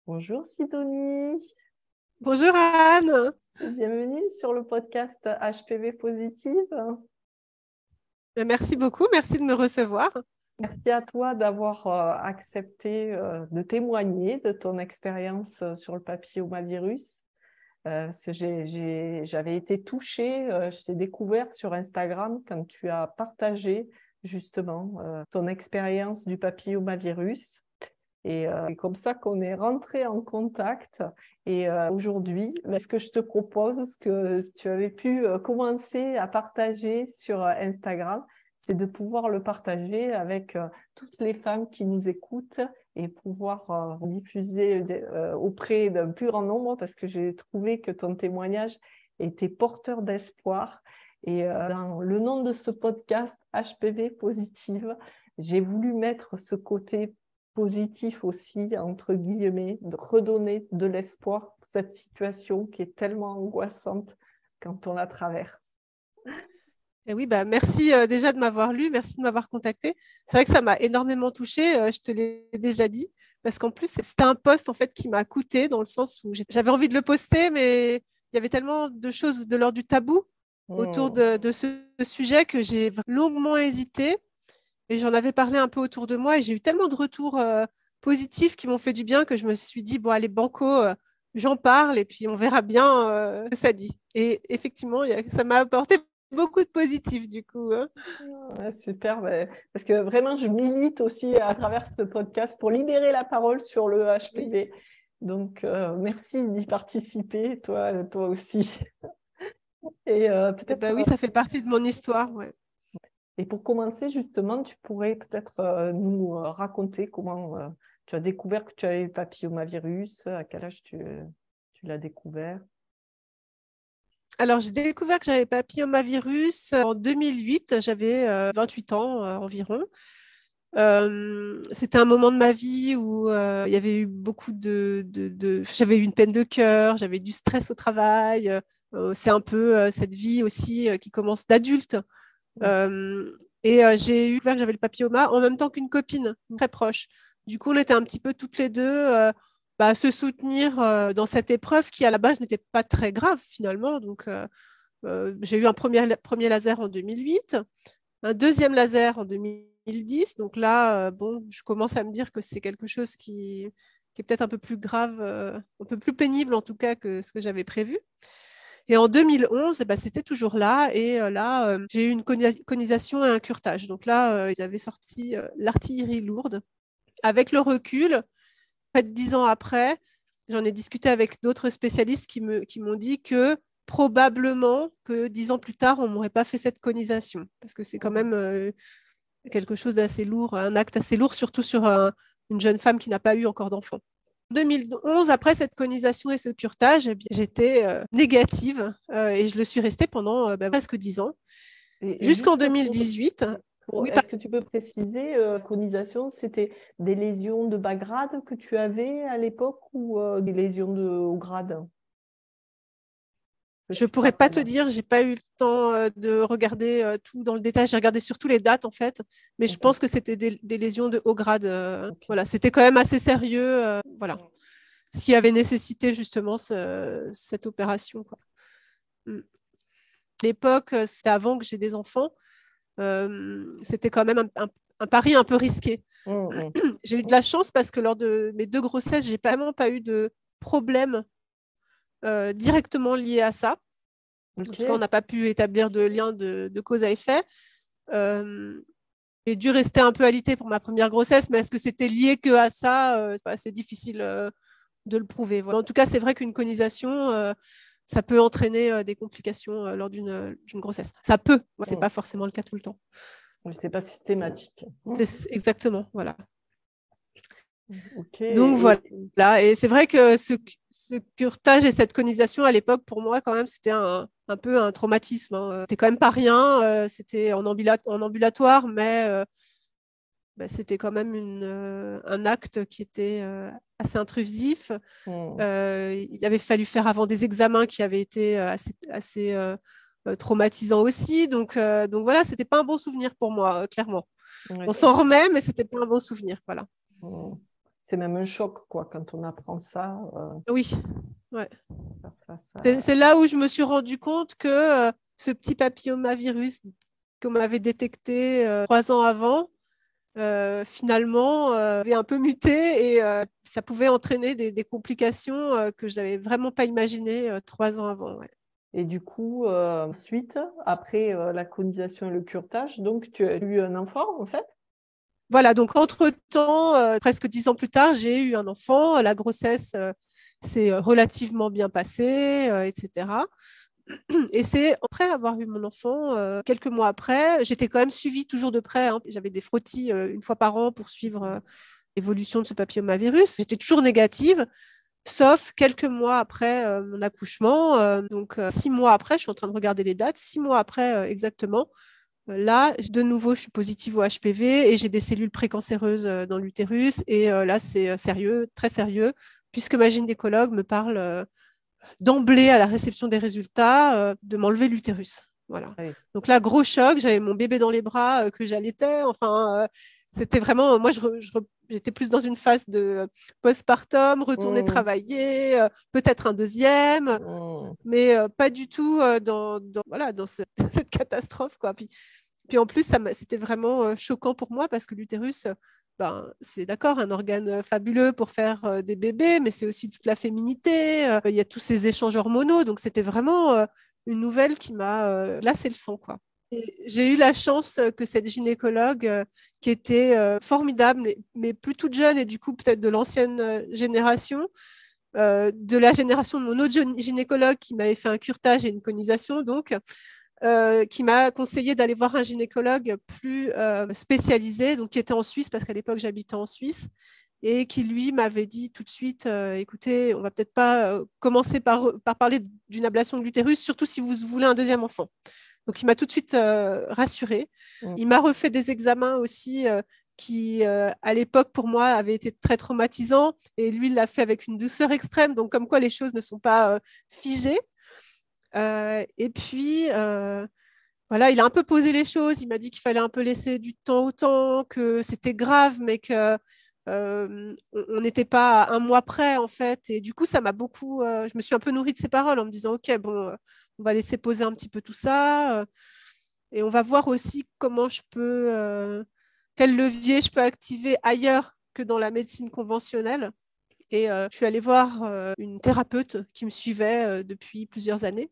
Bonjour Sidonie, Bonjour Anne. bienvenue sur le podcast HPV Positive. Merci beaucoup, merci de me recevoir. Merci à toi d'avoir accepté de témoigner de ton expérience sur le papillomavirus. J'avais été touchée, je t'ai découvert sur Instagram quand tu as partagé justement ton expérience du papillomavirus. Et c'est comme ça qu'on est rentré en contact. Et aujourd'hui, ce que je te propose, ce que tu avais pu commencer à partager sur Instagram, c'est de pouvoir le partager avec toutes les femmes qui nous écoutent et pouvoir diffuser auprès d'un plus grand nombre parce que j'ai trouvé que ton témoignage était porteur d'espoir. Et dans le nom de ce podcast HPV Positive, j'ai voulu mettre ce côté positif aussi, entre guillemets, de redonner de l'espoir pour cette situation qui est tellement angoissante quand on la traverse. Et oui, merci déjà de m'avoir lu, merci de m'avoir contacté. C'est vrai que ça m'a énormément touchée, je te l'ai déjà dit, parce qu'en plus, c'était un post en fait qui m'a coûté dans le sens où j'avais envie de le poster, mais il y avait tellement de choses de l'ordre du tabou autour de ce sujet que j'ai longuement hésité et j'en avais parlé un peu autour de moi et j'ai eu tellement de retours positifs qui m'ont fait du bien que je me suis dit, bon, allez, banco, j'en parle et puis on verra bien ce que ça dit. Et effectivement, ça m'a apporté beaucoup de positifs du coup. Ouais, super, parce que vraiment, je milite aussi à travers ce podcast pour libérer la parole sur le Oui. HPV. Donc, merci d'y participer, toi aussi. Et peut-être, Oui, ça fait partie de mon histoire. Ouais. et pour commencer, justement, tu pourrais peut-être nous raconter comment tu as découvert que tu avais le papillomavirus, à quel âge tu l'as découvert. Alors, j'ai découvert que j'avais papillomavirus en 2008. J'avais 28 ans environ. C'était un moment de ma vie où il y avait eu beaucoup J'avais eu une peine de cœur, j'avais du stress au travail. C'est un peu cette vie aussi qui commence d'adulte. Euh, j'ai eu découvert que j'avais le papilloma en même temps qu'une copine très proche. Du coup, on était un petit peu toutes les deux à se soutenir dans cette épreuve qui, à la base, n'était pas très grave finalement. Donc, j'ai eu un premier laser en 2008, un deuxième laser en 2010. Donc là, bon, je commence à me dire que c'est quelque chose qui est peut-être un peu plus grave, un peu plus pénible en tout cas que ce que j'avais prévu. Et en 2011, c'était toujours là. Et là, j'ai eu une conisation et un curetage. Donc là, ils avaient sorti l'artillerie lourde. Avec le recul, près de 10 ans après, j'en ai discuté avec d'autres spécialistes qui m'ont dit que probablement que 10 ans plus tard, on ne m'aurait pas fait cette conisation. Parce que c'est quand même quelque chose d'assez lourd, un acte assez lourd, surtout sur une jeune femme qui n'a pas eu encore d'enfant. En 2011, après cette conisation et ce curetage, j'étais négative et je le suis restée pendant presque 10 ans. Et Jusqu'en juste 2018. Oui, est-ce que tu peux préciser, conisation, c'était des lésions de bas grade que tu avais à l'époque ou des lésions de haut grade que je ne tu te pourrais pas te rappelles? dire, j'ai pas eu le temps de regarder tout dans le détail. J'ai regardé surtout les dates en fait, mais je Mhm. pense que c'était des lésions de haut grade. Ok. Voilà, c'était quand même assez sérieux. Voilà, ce qui avait nécessité justement cette opération, quoi. Mm. À l'époque, c'était avant que j'ai des enfants. C'était quand même un pari un peu risqué. Mhm. J'ai eu de la chance parce que lors de mes deux grossesses, j'ai vraiment pas eu de problème directement lié à ça. En tout cas, on Ok. n'a pas pu établir de lien de cause à effet. Euh, j'ai dû rester un peu alitée pour ma première grossesse, mais est-ce que c'était lié que à ça c'est assez difficile de le prouver. Voilà. En tout cas, c'est vrai qu'une conisation, ça peut entraîner des complications lors d'une grossesse. Ça peut, c'est Mhm. pas forcément le cas tout le temps. C'est pas systématique. Exactement, voilà. Ok. Donc voilà, et c'est vrai que ce curetage et cette conisation à l'époque, pour moi, quand même, c'était un peu un traumatisme, hein. C'était quand même pas rien, c'était en ambulatoire, mais c'était quand même un acte qui était assez intrusif. Mhm. Il avait fallu faire avant des examens qui avaient été assez traumatisants aussi. Donc voilà, c'était pas un bon souvenir pour moi, clairement. Ouais, On s'en remet, mais c'était pas un bon souvenir. Voilà. mhm. c'est même un choc, quoi, quand on apprend ça. Oui, ouais. Face à... C'est là où je me suis rendu compte que ce petit papillomavirus qu'on m'avait détecté 3 ans avant, finalement, avait un peu muté et ça pouvait entraîner des complications que je n'avais vraiment pas imaginées 3 ans avant. Ouais. Et du coup, ensuite, après la colonisation et le curetage, donc tu as eu un enfant, en fait? Voilà, donc entre-temps, presque 10 ans plus tard, j'ai eu un enfant. La grossesse s'est relativement bien passée, etc. Et c'est après avoir eu mon enfant, quelques mois après, j'étais quand même suivie toujours de près. Hein. J'avais des frottis une fois par an pour suivre l'évolution de ce papillomavirus. J'étais toujours négative, sauf quelques mois après mon accouchement. Donc, 6 mois après, je suis en train de regarder les dates, 6 mois après exactement. Là, de nouveau, je suis positive au HPV et j'ai des cellules précancéreuses dans l'utérus. Et là, c'est sérieux, très sérieux, puisque ma gynécologue me parle d'emblée à la réception des résultats de m'enlever l'utérus. Voilà. Oui. Donc là, gros choc, j'avais mon bébé dans les bras que j'allaitais. Enfin, c'était vraiment, moi, j'étais plus dans une phase de postpartum, retourner travailler, peut-être un deuxième, mais pas du tout voilà, dans cette catastrophe, quoi. Puis en plus, c'était vraiment choquant pour moi parce que l'utérus, ben, c'est d'accord, un organe fabuleux pour faire des bébés, mais c'est aussi toute la féminité. Il y a tous ces échanges hormonaux. Donc, c'était vraiment une nouvelle qui m'a glacé le sang, quoi. J'ai eu la chance que cette gynécologue, qui était formidable, mais plus toute jeune et du coup peut-être de l'ancienne génération, de la génération de mon autre gynécologue qui m'avait fait un curetage et une conisation, donc, qui m'a conseillé d'aller voir un gynécologue plus spécialisé, donc qui était en Suisse, parce qu'à l'époque j'habitais en Suisse, et qui lui m'avait dit tout de suite, écoutez, on va peut-être pas commencer par parler d'une ablation de l'utérus, surtout si vous voulez un deuxième enfant. Donc il m'a tout de suite rassurée. Il m'a refait des examens aussi qui, à l'époque, pour moi, avaient été très traumatisants, et lui, il l'a fait avec une douceur extrême, donc comme quoi les choses ne sont pas figées. Et puis, voilà, il a un peu posé les choses. Il m'a dit qu'il fallait un peu laisser du temps au temps, que c'était grave, mais que on n'était pas à un mois près, en fait. Et du coup, ça m'a beaucoup. Je me suis un peu nourrie de ses paroles en me disant, OK, bon, on va laisser poser un petit peu tout ça. Et on va voir aussi comment je peux, quel levier je peux activer ailleurs que dans la médecine conventionnelle. Et je suis allée voir une thérapeute qui me suivait depuis plusieurs années.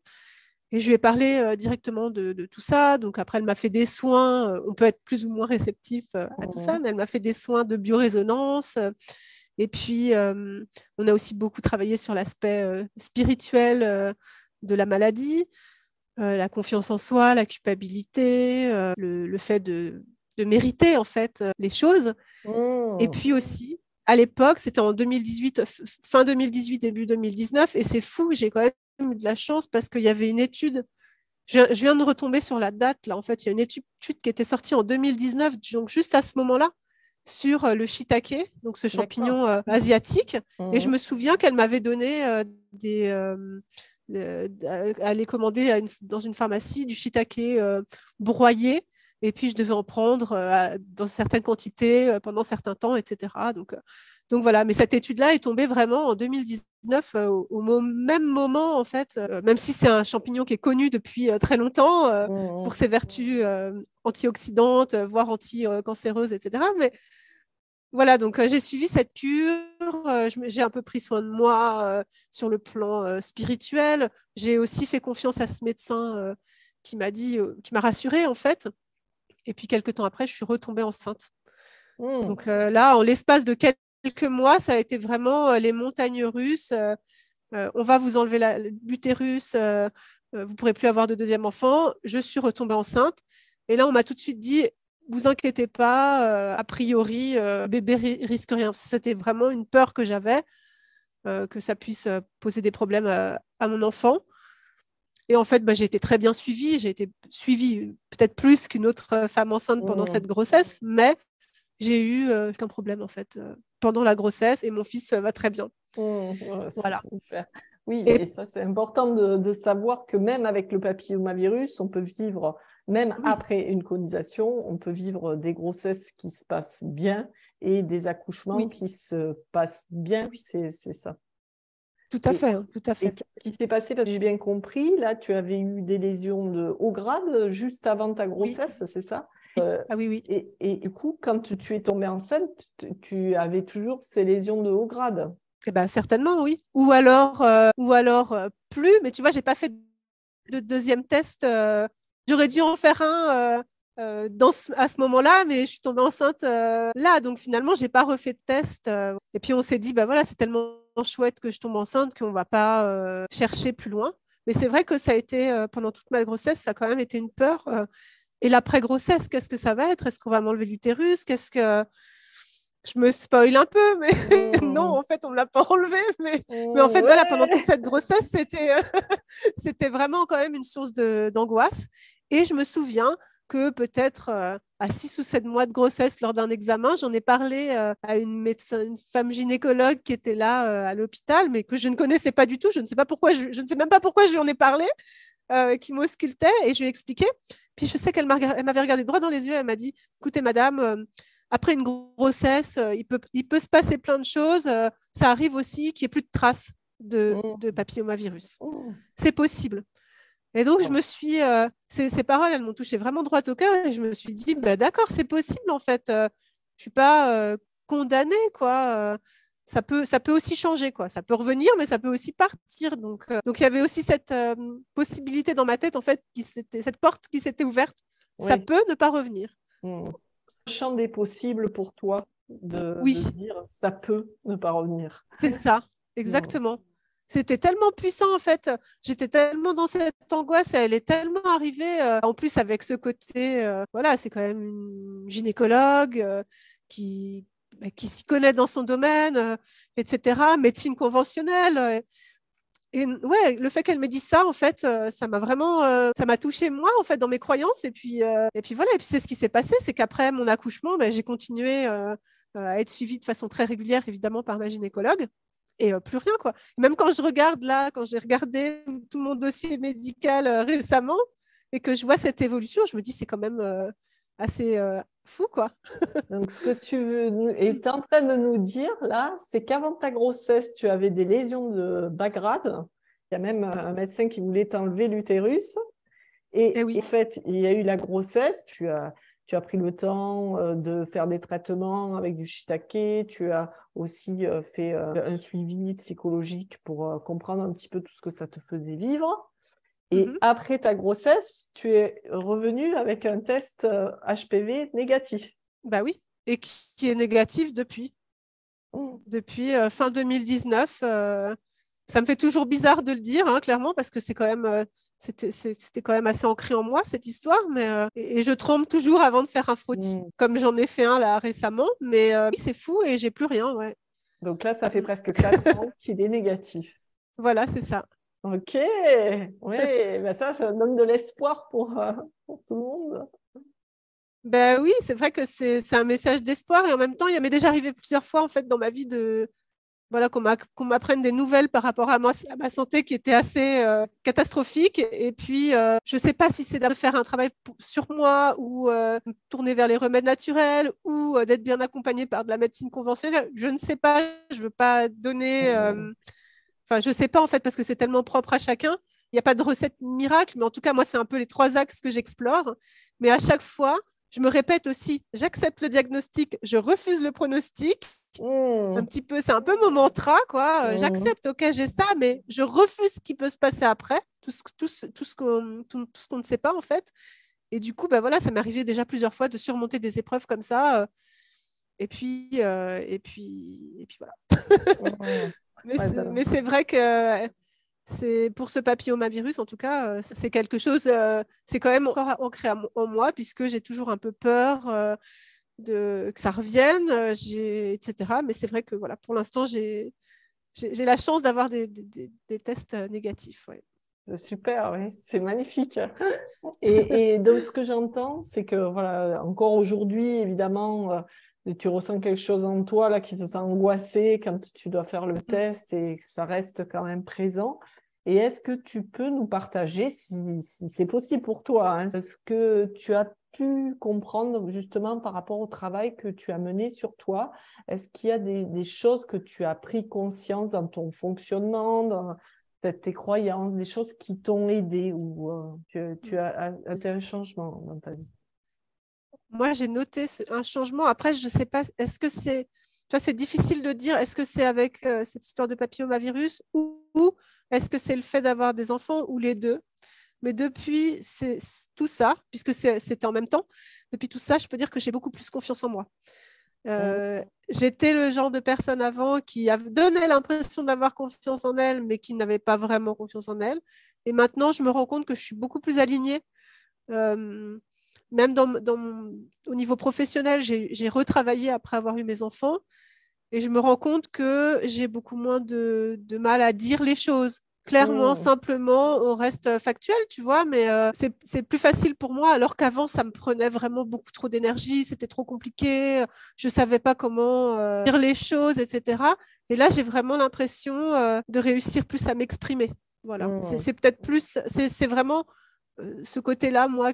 Et je lui ai parlé directement de tout ça. Donc après, elle m'a fait des soins. On peut être plus ou moins réceptif à tout ça, mais elle m'a fait des soins de biorésonance. Et puis, on a aussi beaucoup travaillé sur l'aspect spirituel de la maladie, la confiance en soi, la culpabilité, le fait de mériter en fait les choses. Et puis aussi, à l'époque, c'était en 2018, fin 2018, début 2019, et c'est fou, j'ai quand même eu de la chance parce qu'il y avait une étude, je viens de retomber sur la date, là, en fait, il y a une étude qui était sortie en 2019, donc juste à ce moment-là, sur le shiitake, donc ce champignon asiatique, et je me souviens qu'elle m'avait donné aller commander dans une pharmacie du shiitake broyé, et puis je devais en prendre dans certaines quantités pendant certains temps, etc. Donc voilà, mais cette étude-là est tombée vraiment en 2019, au même moment, en fait, même si c'est un champignon qui est connu depuis très longtemps pour ses vertus antioxydantes, voire anti-cancéreuses, etc. Mais voilà, donc j'ai suivi cette cure, j'ai un peu pris soin de moi sur le plan spirituel. J'ai aussi fait confiance à ce médecin qui m'a rassurée, en fait. Et puis, quelques temps après, je suis retombée enceinte. Donc là, en l'espace de quelques mois, ça a été vraiment les montagnes russes. On va vous enlever l'utérus, vous ne pourrez plus avoir de deuxième enfant. Je suis retombée enceinte. Et là, on m'a tout de suite dit, vous inquiétez pas, a priori, bébé risque rien. C'était vraiment une peur que j'avais, que ça puisse poser des problèmes à mon enfant. Et en fait, j'ai été très bien suivie. J'ai été suivie peut-être plus qu'une autre femme enceinte pendant cette grossesse, mais j'ai eu aucun problème en fait pendant la grossesse et mon fils va très bien. Voilà. Super. Oui, et ça c'est important de savoir que même avec le papillomavirus, on peut vivre même Oui. après une colonisation, on peut vivre des grossesses qui se passent bien et des accouchements qui se passent bien. Oui. C'est ça. Tout à fait, hein, tout à Et fait. qu'est-ce qui s'est passé? Parce que j'ai bien compris, là, tu avais eu des lésions de haut grade juste avant ta Oui. grossesse, c'est ça? Ah oui, oui. Et du coup, quand tu es tombée enceinte, tu avais toujours ces lésions de haut grade. Eh ben, certainement, oui. Ou alors plus, mais tu vois, j'ai pas fait de deuxième test. J'aurais dû en faire un à ce moment-là, mais je suis tombée enceinte là. Donc finalement, j'ai pas refait de test. Et puis on s'est dit, bah voilà, c'est tellement chouette que je tombe enceinte qu'on va pas chercher plus loin. Mais c'est vrai que ça a été, pendant toute ma grossesse, ça a quand même été une peur. Et l'après-grossesse, qu'est-ce que ça va être? Est-ce qu'on va m'enlever l'utérus? Qu'est-ce que... Je me spoil un peu, mais non, en fait, on ne me l'a pas enlevé. Mais en fait, voilà, pendant toute Ouais. cette grossesse, c'était vraiment quand même une source d'angoisse. Et je me souviens que peut-être à 6 ou 7 mois de grossesse, lors d'un examen, j'en ai parlé à une médecin, une femme gynécologue qui était là à l'hôpital, mais que je ne connaissais pas du tout. Je ne sais pas pourquoi, je ne sais même pas pourquoi je lui en ai parlé, qui m'auscultait, et je lui ai expliqué. Puis je sais qu'elle m'avait regardé droit dans les yeux. Elle m'a dit, écoutez, madame, après une grossesse, il peut se passer plein de choses. Ça arrive aussi qu'il n'y ait plus de traces de papillomavirus. C'est possible. Et donc, je me suis, ces paroles, elles m'ont touché vraiment droit au cœur, et je me suis dit, bah, d'accord, c'est possible en fait. Je ne suis pas condamnée, quoi. Ça peut aussi changer, quoi. Ça peut revenir, mais ça peut aussi partir. Donc il y avait aussi cette possibilité dans ma tête, en fait, cette porte qui s'était ouverte. Ça Oui. peut ne pas revenir. Le champ des possibles pour toi de Oui, dire ça peut ne pas revenir. c'est ça, Mm. exactement. C'était tellement puissant en fait. J'étais tellement dans cette angoisse, elle est tellement arrivée. En plus avec ce côté, voilà, c'est quand même une gynécologue qui s'y connaît dans son domaine, etc. Médecine conventionnelle. Et ouais, le fait qu'elle m'ait dit ça, en fait, ça m'a vraiment, ça m'a touché moi, en fait, dans mes croyances. Et puis voilà. Et puis c'est ce qui s'est passé, c'est qu'après mon accouchement, ben, j'ai continué à être suivie de façon très régulière, évidemment, par ma gynécologue. Et plus rien, quoi. Même quand je regarde là, quand j'ai regardé tout mon dossier médical récemment et que je vois cette évolution, je me dis c'est quand même assez fou, quoi. Donc, ce que tu es en train de nous dire là, c'est qu'avant ta grossesse, tu avais des lésions de bas grade. Il y a même un médecin qui voulait t'enlever l'utérus. Et Et oui. en fait, il y a eu la grossesse. Tu as pris le temps de faire des traitements avec du shiitake. Tu as aussi fait un suivi psychologique pour comprendre un petit peu tout ce que ça te faisait vivre. Et Mhm. après ta grossesse, tu es revenu avec un test HPV négatif. Bah oui. Et qui est négatif Mm. depuis fin 2019. Ça me fait toujours bizarre de le dire, hein, clairement, parce que c'est quand même, c'était quand même assez ancré en moi, cette histoire. Et je tremble toujours avant de faire un frottis, Mm. comme j'en ai fait un là récemment. Mais oui, c'est fou et j'ai plus rien. Ouais. Donc là, ça fait Mm. presque 4 ans qu'il est négatif. Voilà, c'est ça. Ok, oui, ben ça donne de l'espoir pour tout le monde. Ben oui, c'est vrai que c'est un message d'espoir et en même temps, il m'est déjà arrivé plusieurs fois en fait dans ma vie de voilà qu'on m'apprenne des nouvelles par rapport à ma santé qui était assez catastrophique. Et puis, je ne sais pas si c'est de faire un travail sur moi ou tourner vers les remèdes naturels ou d'être bien accompagné par de la médecine conventionnelle. Je ne sais pas. Je ne veux pas donner. Mm. Enfin, je ne sais pas en fait parce que c'est tellement propre à chacun. Il n'y a pas de recette miracle, mais en tout cas, moi, c'est un peu les 3 axes que j'explore. Mais à chaque fois, je me répète aussi, j'accepte le diagnostic, je refuse le pronostic. Un Mm. petit peu, c'est un peu mon mantra, quoi. Mm. J'accepte, ok, j'ai ça, mais je refuse ce qui peut se passer après, tout ce qu'on ne sait pas, en fait. Et du coup, bah voilà, ça m'est arrivé déjà plusieurs fois de surmonter des épreuves comme ça. Et puis voilà. Mm. Ouais, Mais c'est vrai que c'est pour ce papillomavirus, en tout cas, c'est quelque chose, c'est quand même encore ancré en moi, puisque j'ai toujours un peu peur que ça revienne, etc. Mais c'est vrai que voilà, pour l'instant, j'ai la chance d'avoir des tests négatifs. Ouais. c'est super, oui, c'est magnifique. Et donc, ce que j'entends, c'est que, voilà, encore aujourd'hui, évidemment, tu ressens quelque chose en toi là, qui se sent angoissé quand tu dois faire le test et que ça reste quand même présent. Et est-ce que tu peux nous partager, si c'est possible pour toi, hein, ce que tu as pu comprendre justement par rapport au travail que tu as mené sur toi? Est-ce qu'il y a des choses que tu as pris conscience dans ton fonctionnement, dans peut-être tes croyances, des choses qui t'ont aidé ou tu as noté un changement dans ta vie? Moi, j'ai noté un changement. Après, je ne sais pas, est-ce que c'est... Tu vois, c'est difficile de dire, est-ce que c'est avec cette histoire de papillomavirus ou est-ce que c'est le fait d'avoir des enfants ou les deux? Mais depuis tout ça, puisque c'était en même temps, depuis tout ça, je peux dire que j'ai beaucoup plus confiance en moi. J'étais le genre de personne avant qui donnait l'impression d'avoir confiance en elle, mais qui n'avait pas vraiment confiance en elle. Et maintenant, je me rends compte que je suis beaucoup plus alignée. Même au niveau professionnel, j'ai retravaillé après avoir eu mes enfants et je me rends compte que j'ai beaucoup moins de mal à dire les choses. Clairement, simplement, on reste factuel, tu vois, mais c'est plus facile pour moi, alors qu'avant, ça me prenait vraiment beaucoup trop d'énergie, c'était trop compliqué, je ne savais pas comment dire les choses, etc. Et là, j'ai vraiment l'impression de réussir plus à m'exprimer. Voilà, c'est peut-être plus, c'est vraiment ce côté-là, moi,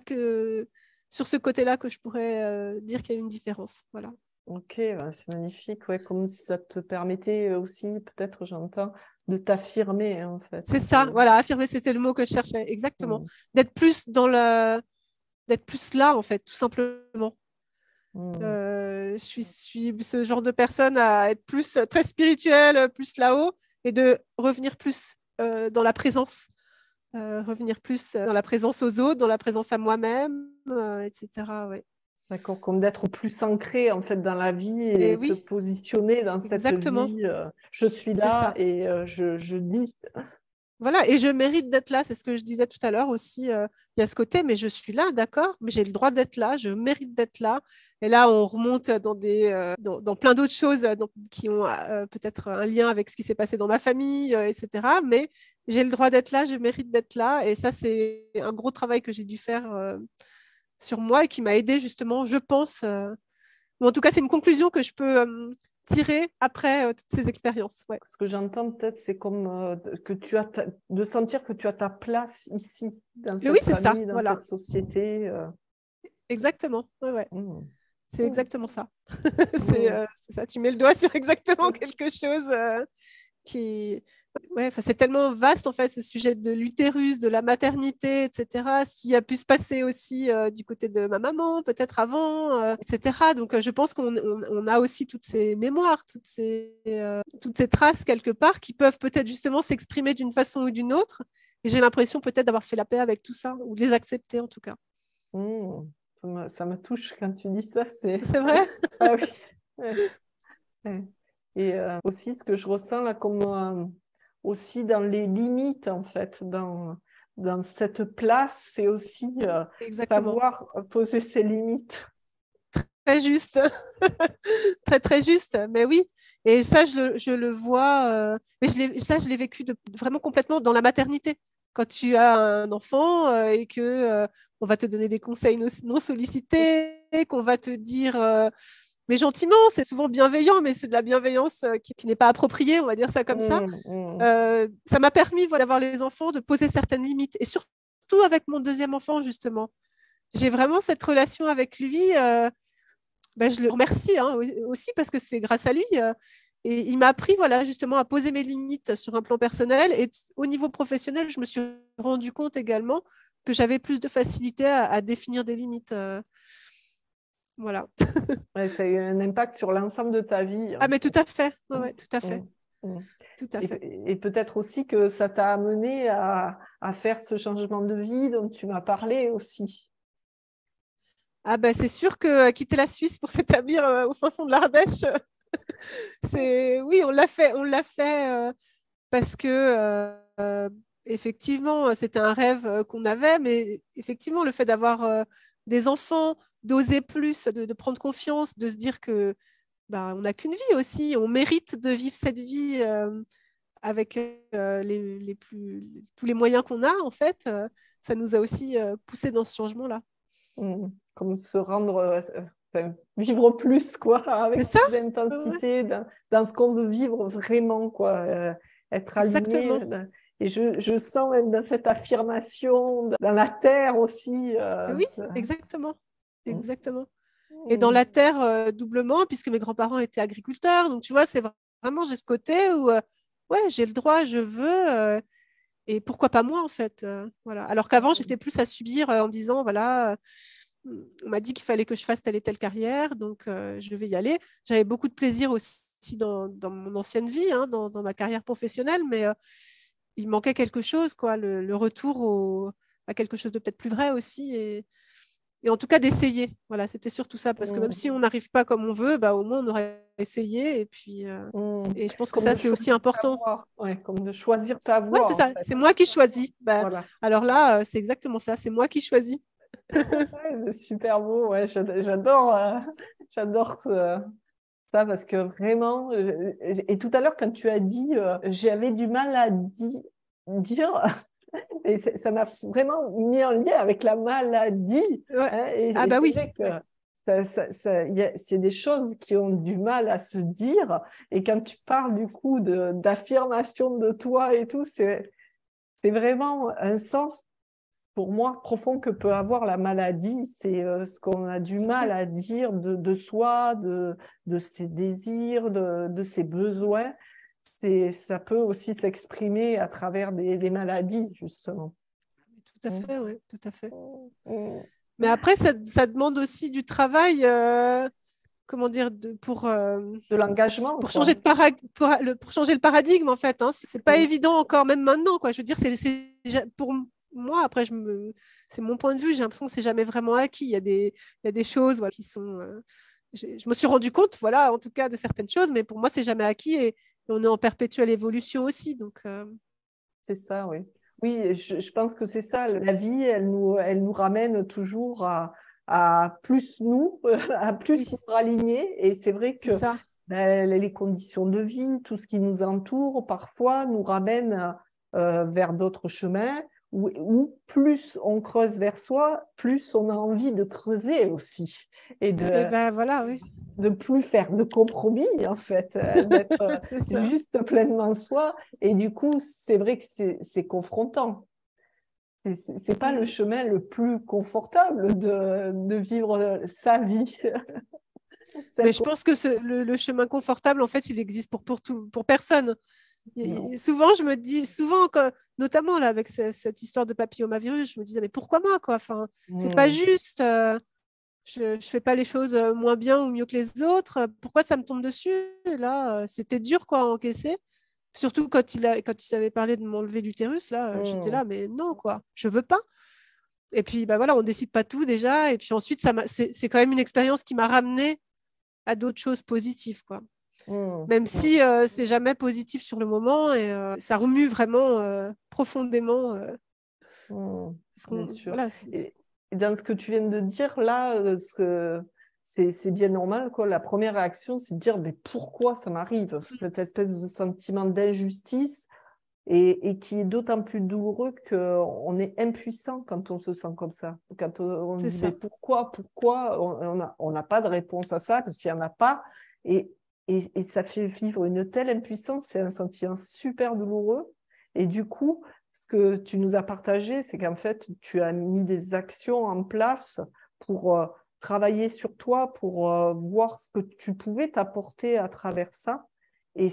sur ce côté-là que je pourrais dire qu'il y a une différence. Voilà. Ok, c'est magnifique. Ouais, comme si ça te permettait aussi, peut-être, j'entends, de t'affirmer, en fait. C'est ça, voilà, affirmer, c'était le mot que je cherchais, exactement. D'être plus d'être plus là, en fait, tout simplement. Je suis ce genre de personne à être plus très spirituelle, plus là-haut, et de revenir plus dans la présence. Revenir plus dans la présence aux autres, dans la présence à moi-même, etc. Ouais. D'accord, comme d'être plus ancré en fait dans la vie Et et te oui, positionner dans cette exactement, vie. Je suis c'est là ça. et je dis. Voilà, et je mérite d'être là, c'est ce que je disais tout à l'heure aussi. Il y a ce côté, mais je suis là, d'accord, mais j'ai le droit d'être là, je mérite d'être là. Et là, on remonte dans plein d'autres choses qui ont peut-être un lien avec ce qui s'est passé dans ma famille, etc. Mais j'ai le droit d'être là, je mérite d'être là. Et ça, c'est un gros travail que j'ai dû faire sur moi et qui m'a aidé justement, je pense. Ou en tout cas, c'est une conclusion que je peux tirer après toutes ces expériences. Ouais. Ce que j'entends peut-être, c'est comme que tu as de sentir que tu as ta place ici, dans Et oui, cette c'est ça, famille, dans voilà. cette société. Exactement. Ouais, ouais. C'est Mmh. exactement ça. C'est ça. Tu mets le doigt sur exactement quelque chose qui. Ouais, c'est tellement vaste en fait ce sujet de l'utérus, de la maternité, etc. Ce qui a pu se passer aussi du côté de ma maman, peut-être avant, etc. Donc je pense qu'on a aussi toutes ces mémoires, toutes ces traces quelque part qui peuvent peut-être justement s'exprimer d'une façon ou d'une autre. Et j'ai l'impression peut-être d'avoir fait la paix avec tout ça, ou de les accepter en tout cas. Ça me touche quand tu dis ça. C'est vrai? Ah oui. Ouais. Et aussi, ce que je ressens là, comme aussi dans les limites, en fait, dans cette place, c'est aussi Exactement. savoir poser ses limites. Très juste. Très, très juste. Mais oui. Et ça, je le vois. Mais ça, je l'ai vécu vraiment complètement dans la maternité. Quand tu as un enfant et que on va te donner des conseils non sollicités, qu'on va te dire, mais gentiment, c'est souvent bienveillant, mais c'est de la bienveillance qui n'est pas appropriée, on va dire ça comme ça. Ça m'a permis d'avoir les enfants, de poser certaines limites. Et surtout avec mon deuxième enfant, justement. J'ai vraiment cette relation avec lui. Je le remercie aussi parce que c'est grâce à lui. Et il m'a appris voilà, justement à poser mes limites sur un plan personnel. Et au niveau professionnel, je me suis rendu compte également que j'avais plus de facilité à définir des limites. Voilà. Ouais, ça a eu un impact sur l'ensemble de ta vie. Ah, mais tout à fait. Mmh. Tout à fait. Mmh. Tout à fait. Et peut-être aussi que ça t'a amené à faire ce changement de vie dont tu m'as parlé aussi. Ah c'est sûr que quitter la Suisse pour s'établir au fin fond de l'Ardèche, oui, on l'a fait parce que effectivement, c'était un rêve qu'on avait, mais effectivement, le fait d'avoir des enfants, d'oser plus, de prendre confiance, de se dire que on n'a qu'une vie aussi, on mérite de vivre cette vie avec tous les moyens qu'on a, en fait, ça nous a aussi poussé dans ce changement-là. Comme se rendre, vivre plus, quoi, avec C'est ça? plus d'intensité dans ce qu'on veut vivre vraiment, quoi, être aligné. Exactement. Et je sens même dans cette affirmation, dans la terre aussi. Oui, exactement. Mm. Exactement. Et dans la terre, doublement, puisque mes grands-parents étaient agriculteurs. Donc, tu vois, c'est vraiment, j'ai ce côté où, ouais, j'ai le droit, je veux, et pourquoi pas moi, en fait. Voilà. Alors qu'avant, j'étais plus à subir en me disant, voilà, on m'a dit qu'il fallait que je fasse telle et telle carrière, donc je vais y aller. J'avais beaucoup de plaisir aussi dans mon ancienne vie, hein, dans ma carrière professionnelle, mais il manquait quelque chose, quoi, le retour à quelque chose de peut-être plus vrai aussi. Et en tout cas, d'essayer. Voilà, c'était surtout ça, parce que même si on n'arrive pas comme on veut, bah, au moins on aurait essayé. Et je pense que Comme ça, de c'est aussi choisir ta important. voie. Ouais, comme de choisir ta Ouais, voie, c'est en ça. fait. C'est moi qui choisis. Bah, Voilà. alors là, c'est exactement ça. C'est moi qui choisis. Ouais, c'est super beau. Ouais, j'adore, j'adore ça parce que vraiment. Et tout à l'heure, quand tu as dit, j'avais du mal à dire, et ça m'a vraiment mis en lien avec la maladie. Ouais. Hein, Ah et bah c'est oui. vrai que Ouais. c'est des choses qui ont du mal à se dire. Et quand tu parles du coup d'affirmation de toi et tout, c'est vraiment un sens pour moi profond que peut avoir la maladie. C'est ce qu'on a du C'est mal vrai. à dire de soi, de ses désirs, de ses besoins. Ça peut aussi s'exprimer à travers des maladies, justement. Tout à Mm. fait, oui, tout à fait. Mm. Mais après, ça demande aussi du travail, comment dire, De l'engagement, pour quoi. changer pour changer le paradigme, en fait. Hein. C'est pas Mm. évident encore, même maintenant, quoi. Je veux dire, pour moi, après, c'est mon point de vue, j'ai l'impression que c'est jamais vraiment acquis. Il y a des choses, voilà, qui sont. Je me suis rendu compte, voilà, en tout cas, de certaines choses, mais pour moi, c'est jamais acquis et on est en perpétuelle évolution aussi. Donc, C'est ça, oui. Oui, je pense que c'est ça. La vie, elle nous ramène toujours à plus nous, à plus oui, nous raligner. Et c'est vrai c'est que ça. ben, les conditions de vie, tout ce qui nous entoure, parfois nous ramène vers d'autres chemins, où plus on creuse vers soi, plus on a envie de creuser aussi. Et Et de, ben voilà, oui, de plus faire de compromis, en fait, d'être c'est ça. juste pleinement soi. Et du coup, c'est vrai que c'est confrontant. C'est pas le Mm. chemin le plus confortable de vivre sa vie. Mais Celle je qu'on- pense que le chemin confortable, en fait, il existe pour personne. Non. Souvent, je me dis, notamment là, avec cette histoire de papillomavirus, je me disais, mais pourquoi moi, quoi? Enfin, c'est pas Mm. juste. Je fais pas les choses moins bien ou mieux que les autres. Pourquoi ça me tombe dessus? Et là, c'était dur, quoi, à encaisser. Surtout quand il s'avait parlé de m'enlever l'utérus, là, j'étais Mm. là, mais non, quoi, je veux pas. Et puis, bah voilà, on décide pas tout déjà. Et puis ensuite, c'est quand même une expérience qui m'a ramené à d'autres choses positives, quoi. Mm. Même si c'est jamais positif sur le moment et ça remue vraiment profondément. Mm. Parce Bien qu'on, sûr. voilà, Et dans ce que tu viens de dire là, c'est bien normal, quoi. La première réaction, c'est de dire, mais pourquoi ça m'arrive? Cette espèce de sentiment d'injustice et qui est d'autant plus douloureux qu'on est impuissant quand on se sent comme ça. Quand on c'est dit, mais ça. pourquoi on n'a pas de réponse à ça, parce qu'il n'y en a pas. Et, et ça fait vivre une telle impuissance, c'est un sentiment super douloureux. Et du coup, ce que tu nous as partagé, c'est qu'en fait, tu as mis des actions en place pour travailler sur toi, pour voir ce que tu pouvais t'apporter à travers ça. Et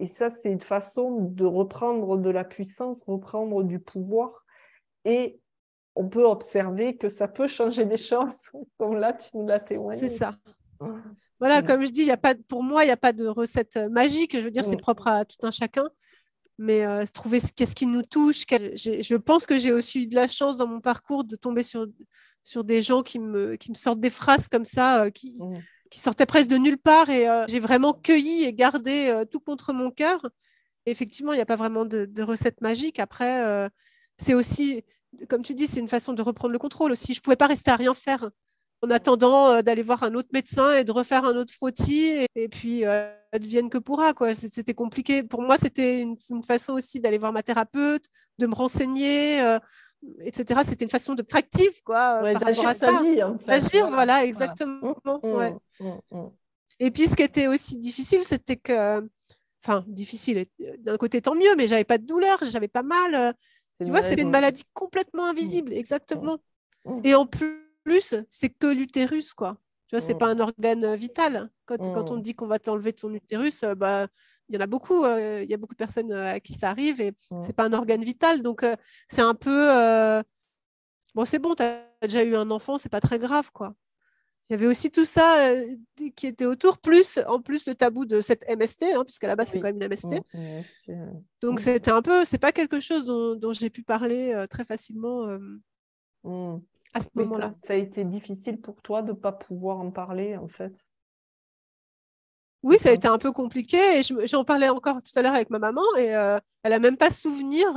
ça, c'est une façon de reprendre de la puissance, reprendre du pouvoir. Et on peut observer que ça peut changer des choses, comme là, tu nous l'as C'est témoigné. ça. Voilà, Mm. comme je dis, pour moi, il n'y a pas de recette magique. Je veux dire, c'est Mm. propre à tout un chacun. Mais trouver qu'est-ce qui nous touche. Je pense que j'ai aussi eu de la chance dans mon parcours de tomber sur des gens qui me sortent des phrases comme ça, Mm. qui sortaient presque de nulle part. Et j'ai vraiment cueilli et gardé tout contre mon cœur. Et effectivement, il n'y a pas vraiment de recette magique. Après, c'est aussi, comme tu dis, c'est une façon de reprendre le contrôle aussi. Je ne pouvais pas rester à rien faire en attendant d'aller voir un autre médecin et de refaire un autre frottis. Et puis, advienne que pourra, quoi. C'était compliqué. Pour moi, c'était une façon aussi d'aller voir ma thérapeute, de me renseigner, etc. C'était une façon de active, quoi, Ouais, par rapport à d'agir ta ça. vie, en fait. D'agir, Voilà. voilà, Voilà. exactement. Mm. Ouais. Mm. Mm. Mm. Et puis, ce qui était aussi difficile, c'était que Enfin, difficile. D'un côté, tant mieux, mais j'avais pas de douleur, j'avais pas mal. Tu vois, c'était une maladie complètement invisible, exactement. Et en plus, c'est que l'utérus, quoi. Tu vois, c'est pas un organe vital. Quand on te dit qu'on va t'enlever ton utérus, bah, il y en a beaucoup. Il y a beaucoup de personnes à qui ça arrive et c'est pas un organe vital. Donc, c'est un peu. Bon, c'est bon, tu as déjà eu un enfant, c'est pas très grave, quoi. Il y avait aussi tout ça qui était autour, plus en plus le tabou de cette MST, hein, puisqu'à la base, c'est quand même une MST. Donc, c'était un peu, c'est pas quelque chose dont j'ai pu parler très facilement à ce moment-là. Ça a été difficile pour toi de ne pas pouvoir en parler, en fait. Oui, ça a été un peu compliqué et j'en parlais encore tout à l'heure avec ma maman et elle a même pas souvenir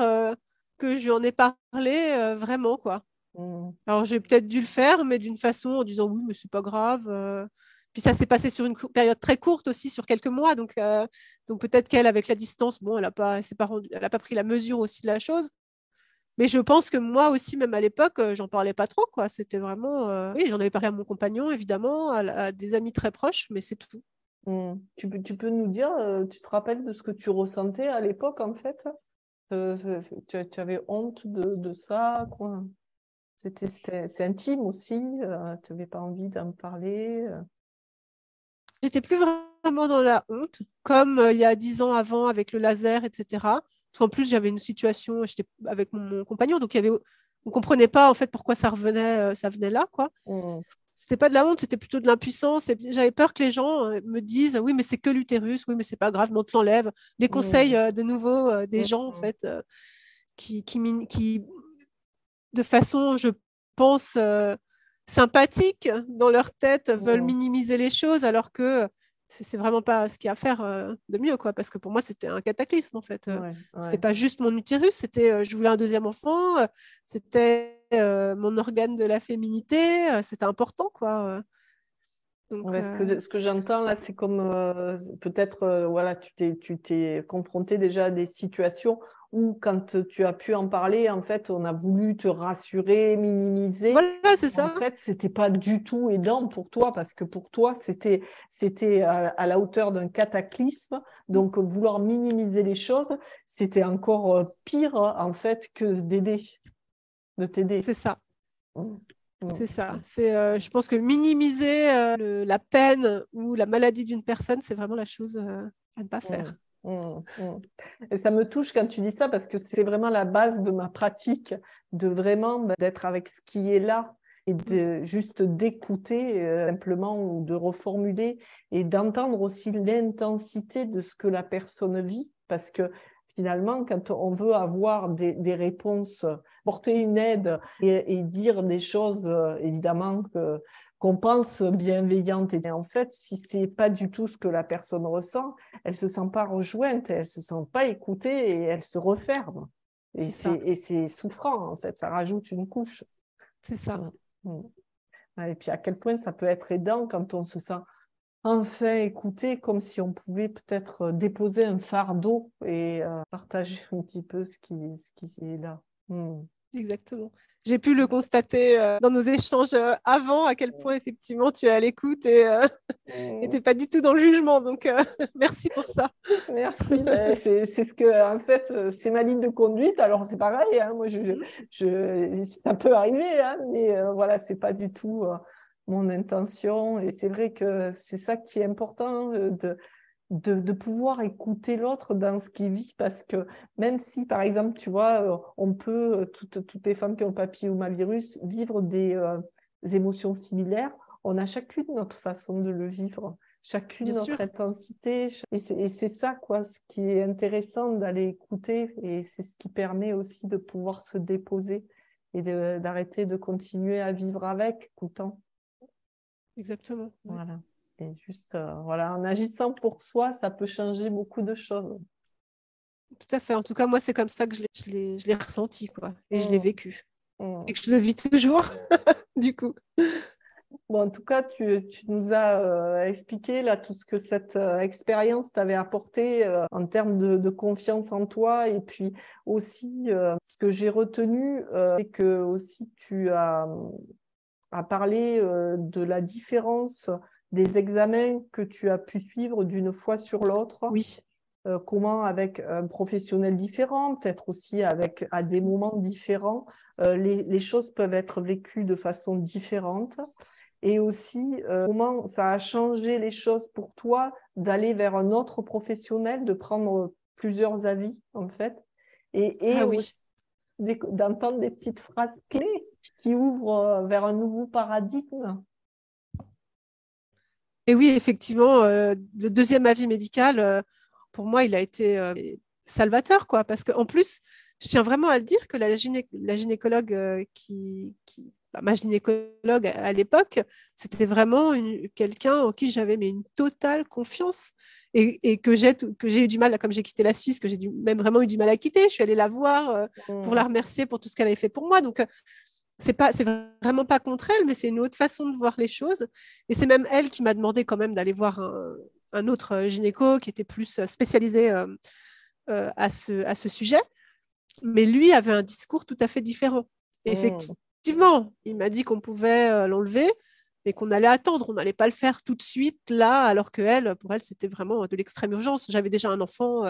que je lui en ai parlé vraiment, quoi. Alors, j'ai peut-être dû le faire, mais d'une façon en disant oui, mais c'est pas grave. Puis ça s'est passé sur une période très courte aussi, sur quelques mois. Donc peut-être qu'elle, avec la distance, bon, elle a pas pris la mesure aussi de la chose. Mais je pense que moi aussi, même à l'époque, j'en parlais pas trop, quoi. C'était vraiment. Oui, j'en avais parlé à mon compagnon, évidemment, à des amis très proches, mais c'est tout. Tu peux nous dire, tu te rappelles de ce que tu ressentais à l'époque, en fait? Tu avais honte de ça, quoi? C'est intime aussi, tu n'avais pas envie d'en parler. J'étais plus vraiment dans la honte, comme il y a 10 ans avant avec le laser, etc. Parce qu'en plus, j'avais une situation, j'étais avec mon compagnon, donc on comprenait pas en fait pourquoi ça venait là, quoi. C'était pas de la honte, c'était plutôt de l'impuissance. Et j'avais peur que les gens me disent, oui, mais c'est que l'utérus, oui, mais c'est pas grave, mais on te l'enlève. Les conseils de nouveau des gens, en fait, qui, de façon, je pense, sympathique dans leur tête, veulent minimiser les choses, alors que c'est vraiment pas ce qu'il y a à faire de mieux, quoi. Parce que pour moi, c'était un cataclysme, en fait. C'était pas juste mon utérus, c'était, je voulais un deuxième enfant, c'était mon organe de la féminité, c'était important, quoi. Donc, ce que j'entends là, c'est comme peut-être, voilà, tu t'es confronté déjà à des situations où, quand tu as pu en parler, en fait, on a voulu te rassurer, minimiser. voilà, c'est En ça. fait, c'était pas du tout aidant pour toi, parce que pour toi, c'était à la hauteur d'un cataclysme. Donc, vouloir minimiser les choses, c'était encore pire, en fait, que de t'aider. C'est ça. C'est ça. Je pense que minimiser la peine ou la maladie d'une personne, c'est vraiment la chose à ne pas faire. Et ça me touche quand tu dis ça, parce que c'est vraiment la base de ma pratique, de vraiment d'être avec ce qui est là et de juste d'écouter simplement, ou de reformuler et d'entendre aussi l'intensité de ce que la personne vit, parce que finalement, quand on veut avoir des réponses, porter une aide et dire des choses, évidemment, qu'on pense bienveillantes, et en fait, si c'est pas du tout ce que la personne ressent, elle se sent pas rejointe, elle se sent pas écoutée et elle se referme. Et c'est souffrant, en fait, ça rajoute une couche. C'est ça. Et puis à quel point ça peut être aidant quand on se sent enfin écouté, comme si on pouvait peut-être déposer un fardeau et partager un petit peu ce qui est là. Exactement. J'ai pu le constater dans nos échanges avant, à quel point effectivement tu es à l'écoute et tu n'es pas du tout dans le jugement. Donc, merci pour ça. Merci. C'est ce que, en fait, c'est ma ligne de conduite. Alors, c'est pareil, hein, moi, ça peut arriver, hein, mais voilà, c'est pas du tout mon intention. Et c'est vrai que c'est ça qui est important, de pouvoir écouter l'autre dans ce qu'il vit, parce que même si, par exemple, tu vois, on peut, toutes les femmes qui ont le papillomavirus, vivre des émotions similaires, on a chacune notre façon de le vivre, chacune Bien notre sûr. intensité, et c'est ça, quoi, ce qui est intéressant d'aller écouter, et c'est ce qui permet aussi de pouvoir se déposer et d'arrêter de continuer à vivre avec, écoutant. Exactement. Voilà. Et juste, voilà, en agissant pour soi, ça peut changer beaucoup de choses. Tout à fait. En tout cas, moi, c'est comme ça que je l'ai ressenti, quoi. Et je l'ai vécu. Et Mm. que je le vis toujours, du coup. Bon, en tout cas, tu nous as expliqué là tout ce que cette expérience t'avait apporté en termes de confiance en toi. Et puis aussi, ce que j'ai retenu, c'est que aussi tu as parlé de la différence des examens que tu as pu suivre d'une fois sur l'autre. Oui. comment avec un professionnel différent, peut-être aussi à des moments différents, les choses peuvent être vécues de façon différente. Et aussi, comment ça a changé les choses pour toi d'aller vers un autre professionnel, de prendre plusieurs avis, en fait, et Ah oui. aussi d'entendre des petites phrases clés qui ouvrent vers un nouveau paradigme. Et oui, effectivement, le deuxième avis médical, pour moi, il a été salvateur, quoi. Parce qu'en plus, je tiens vraiment à le dire que la gynécologue ma gynécologue à l'époque, c'était vraiment quelqu'un en qui j'avais mais une totale confiance et que j'ai eu du mal, comme j'ai quitté la Suisse, que même vraiment eu du mal à quitter. Je suis allée la voir pour la remercier pour tout ce qu'elle avait fait pour moi. Donc, c'est vraiment pas contre elle, mais c'est une autre façon de voir les choses. Et c'est même elle qui m'a demandé quand même d'aller voir un autre gynéco qui était plus spécialisé à ce sujet. Mais lui avait un discours tout à fait différent. Et effectivement, il m'a dit qu'on pouvait l'enlever, mais qu'on allait attendre. On n'allait pas le faire tout de suite là, alors que elle, pour elle, c'était vraiment de l'extrême urgence. J'avais déjà un enfant,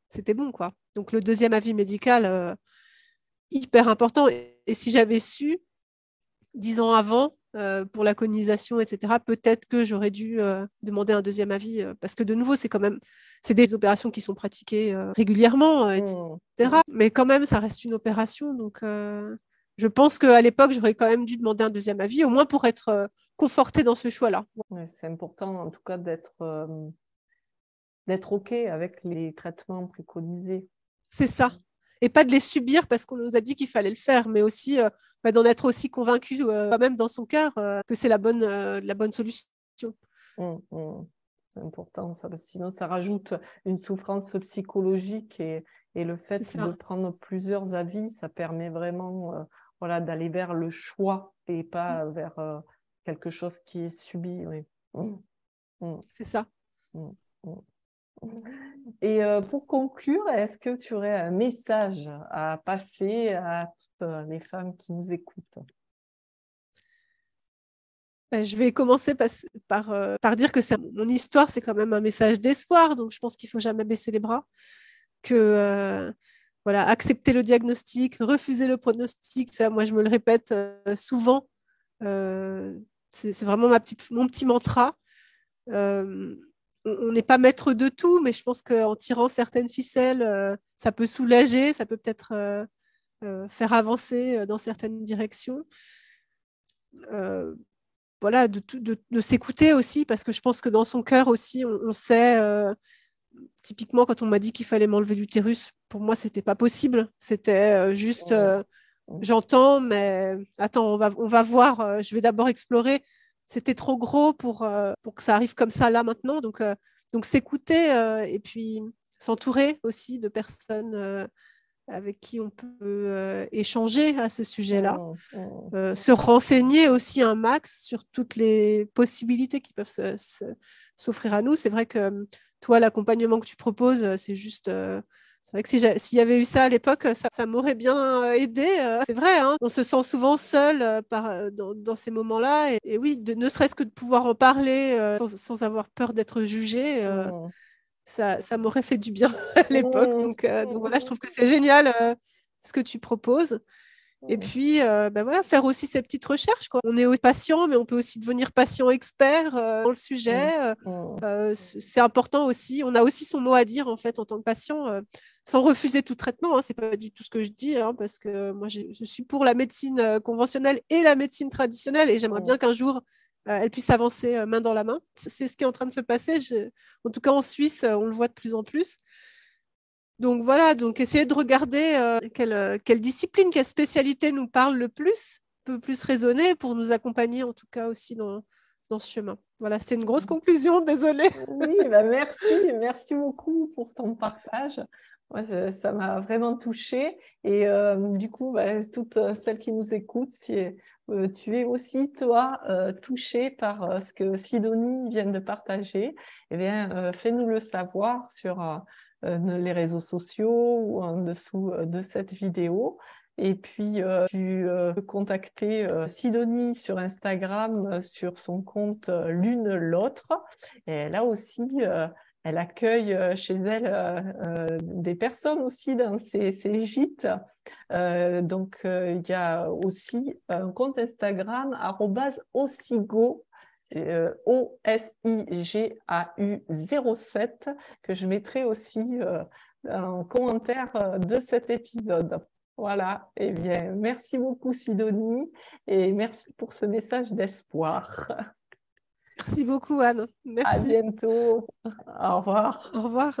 c'était bon, quoi. Donc le deuxième avis médical, hyper important. Et si j'avais su 10 ans avant, pour la colonisation, etc., peut-être que j'aurais dû demander un deuxième avis, parce que de nouveau, c'est des opérations qui sont pratiquées régulièrement, etc. Mais quand même, ça reste une opération. Donc, je pense qu'à l'époque, j'aurais quand même dû demander un deuxième avis, au moins pour être confortée dans ce choix-là. Ouais, c'est important, en tout cas, d'être OK avec les traitements préconisés. C'est ça. Et pas de les subir parce qu'on nous a dit qu'il fallait le faire, mais aussi d'en être aussi convaincu quand même dans son cœur que c'est la bonne solution. C'est important, ça, parce que sinon ça rajoute une souffrance psychologique et le fait de prendre plusieurs avis, ça permet vraiment voilà, d'aller vers le choix et pas vers quelque chose qui est subi. Oui. C'est ça. Et pour conclure, est-ce que tu aurais un message à passer à toutes les femmes qui nous écoutent? Je vais commencer par dire que mon histoire, c'est quand même un message d'espoir. Donc, je pense qu'il ne faut jamais baisser les bras. Que voilà, accepter le diagnostic, refuser le pronostic, ça, moi, je me le répète souvent. C'est vraiment mon petit mantra. On n'est pas maître de tout, mais je pense qu'en tirant certaines ficelles, ça peut soulager, ça peut peut-être faire avancer dans certaines directions. Voilà, de s'écouter aussi, parce que je pense que dans son cœur aussi, on sait, typiquement quand on m'a dit qu'il fallait m'enlever l'utérus, pour moi, c'était pas possible. C'était juste, j'entends, mais attends, on va voir, je vais d'abord explorer. C'était trop gros pour que ça arrive comme ça là maintenant. Donc s'écouter et puis s'entourer aussi de personnes avec qui on peut échanger à ce sujet-là. Se renseigner aussi un max sur toutes les possibilités qui peuvent s'offrir à nous. C'est vrai que toi, l'accompagnement que tu proposes, c'est juste... c'est vrai que s'il y avait eu ça à l'époque, ça m'aurait bien aidé. C'est vrai, hein, on se sent souvent seul dans ces moments-là. Et oui, ne serait-ce que de pouvoir en parler sans avoir peur d'être jugé, ça m'aurait fait du bien à l'époque. Donc voilà, je trouve que c'est génial ce que tu proposes. Et puis, voilà, faire aussi ces petites recherches, quoi. On est aussi patient, mais on peut aussi devenir patient expert dans le sujet. C'est important aussi. On a aussi son mot à dire, en fait, en tant que patient, sans refuser tout traitement. Hein, c'est pas du tout ce que je dis, hein, parce que moi, je suis pour la médecine conventionnelle et la médecine traditionnelle, et j'aimerais bien qu'un jour, elle puisse avancer main dans la main. C'est ce qui est en train de se passer. En tout cas, en Suisse, on le voit de plus en plus. Donc voilà, donc essayer de regarder quelle discipline, quelle spécialité nous parle le plus, peut plus résonner pour nous accompagner en tout cas aussi dans ce chemin. Voilà, c'était une grosse conclusion, désolée. Oui, merci beaucoup pour ton partage. Moi, ça m'a vraiment touchée. Et du coup, toutes celles qui nous écoutent, si tu es aussi, toi, touchée par ce que Sidonie vient de partager, eh bien, fais-nous le savoir sur les réseaux sociaux ou en dessous de cette vidéo. Et puis, tu peux contacter Sidonie sur Instagram, sur son compte L'une l'autre. Et là aussi, elle accueille chez elle des personnes aussi dans ses gîtes. Donc, il y a aussi un compte Instagram, @osigo, OSIGAU07, que je mettrai aussi en commentaire de cet épisode. Voilà, eh bien, merci beaucoup Sidonie et merci pour ce message d'espoir. Merci beaucoup, Anne. À Merci. bientôt. Au revoir. Au revoir.